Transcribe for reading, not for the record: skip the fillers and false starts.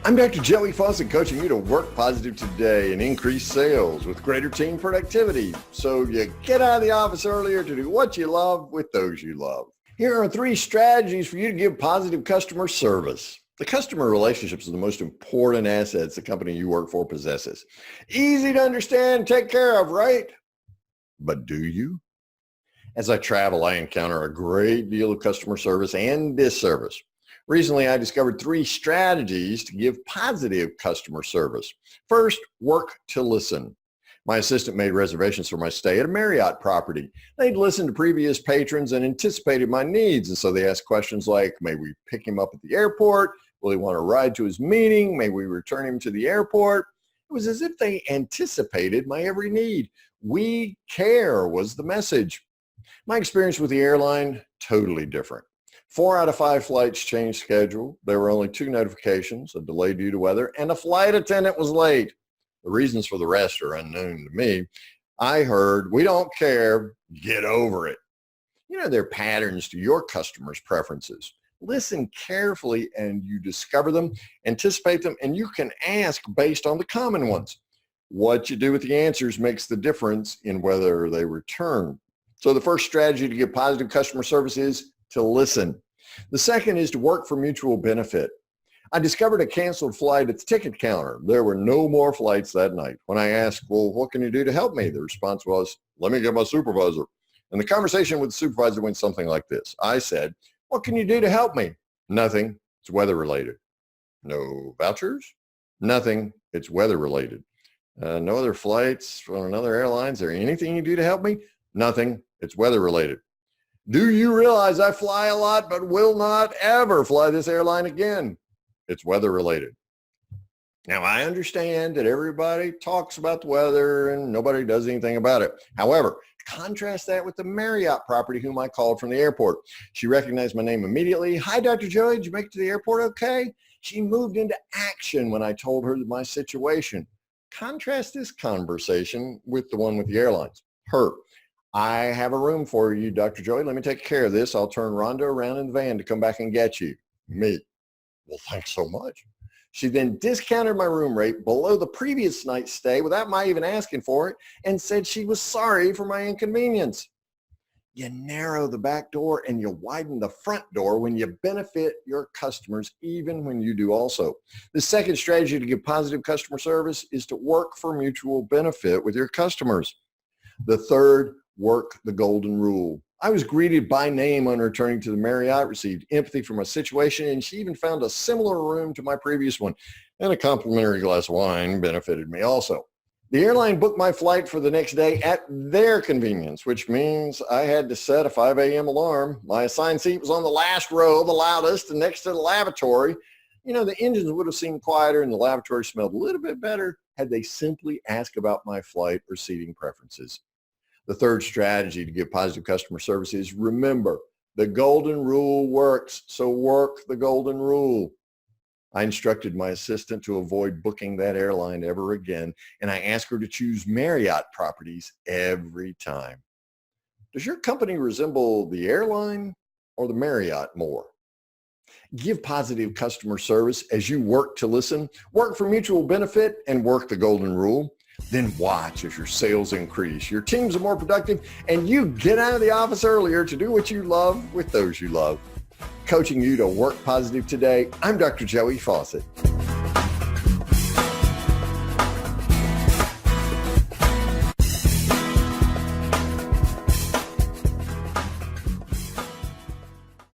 I'm Dr. Joey Faucette, coaching you to work positive today and increase sales with greater team productivity. So you get out of the office earlier to do what you love with those you love. Here are 3 strategies for you to give positive customer service. The customer relationships are the most important assets the company you work for possesses. Easy to understand, take care of, right? But do you? As I travel, I encounter a great deal of customer service and disservice. Recently, I discovered 3 strategies to give positive customer service. First, work to listen. My assistant made reservations for my stay at a Marriott property. They'd listened to previous patrons and anticipated my needs, and so they asked questions like, may we pick him up at the airport? Will he want to ride to his meeting? May we return him to the airport? It was as if they anticipated my every need. We care was the message. My experience with the airline, totally different. 4 out of 5 flights changed schedule. There were only 2 notifications, a delay due to weather, and a flight attendant was late. The reasons for the rest are unknown to me. I heard, we don't care, get over it. You know, there are patterns to your customers' preferences. Listen carefully and you discover them, anticipate them, and you can ask based on the common ones. What you do with the answers makes the difference in whether they return. So the first strategy to give positive customer service is to listen. The second is to work for mutual benefit. I discovered a canceled flight at the ticket counter. There were no more flights that night. When I asked, well, what can you do to help me? The response was, let me get my supervisor. And the conversation with the supervisor went something like this. I said, what can you do to help me? Nothing. It's weather related. No vouchers? Nothing. It's weather related. No other flights on another airline? Is there anything you do to help me? Nothing. It's weather related. Do you realize I fly a lot but will not ever fly this airline again? It's weather related. Now, I understand that everybody talks about the weather and nobody does anything about it. However, contrast that with the Marriott property whom I called from the airport. She recognized my name immediately. Hi, Dr. Joey, did you make it to the airport okay? She moved into action when I told her my situation. Contrast this conversation with the one with the airlines. Her. I have a room for you, Dr. Joey. Let me take care of this. I'll turn Rhonda around in the van to come back and get you. Me. Well, thanks so much. She then discounted my room rate below the previous night's stay without my even asking for it and said she was sorry for my inconvenience. You narrow the back door and you widen the front door when you benefit your customers, even when you do also. The second strategy to give positive customer service is to work for mutual benefit with your customers. The third, work the golden rule. I was greeted by name on returning to the Marriott, received empathy for my situation, and she even found a similar room to my previous one, and a complimentary glass of wine benefited me also. The airline booked my flight for the next day at their convenience, which means I had to set a 5 a.m. alarm. My assigned seat was on the last row, the loudest, and next to the lavatory. You know, the engines would have seemed quieter and the lavatory smelled a little bit better had they simply asked about my flight or seating preferences. The third strategy to give positive customer service is remember, the golden rule works, so work the golden rule. I instructed my assistant to avoid booking that airline ever again, and I asked her to choose Marriott properties every time. Does your company resemble the airline or the Marriott more? Give positive customer service as you work to listen, work for mutual benefit, and work the golden rule. Then watch as your sales increase, your teams are more productive, and you get out of the office earlier to do what you love with those you love. Coaching you to work positive today, I'm Dr. Joey Faucette.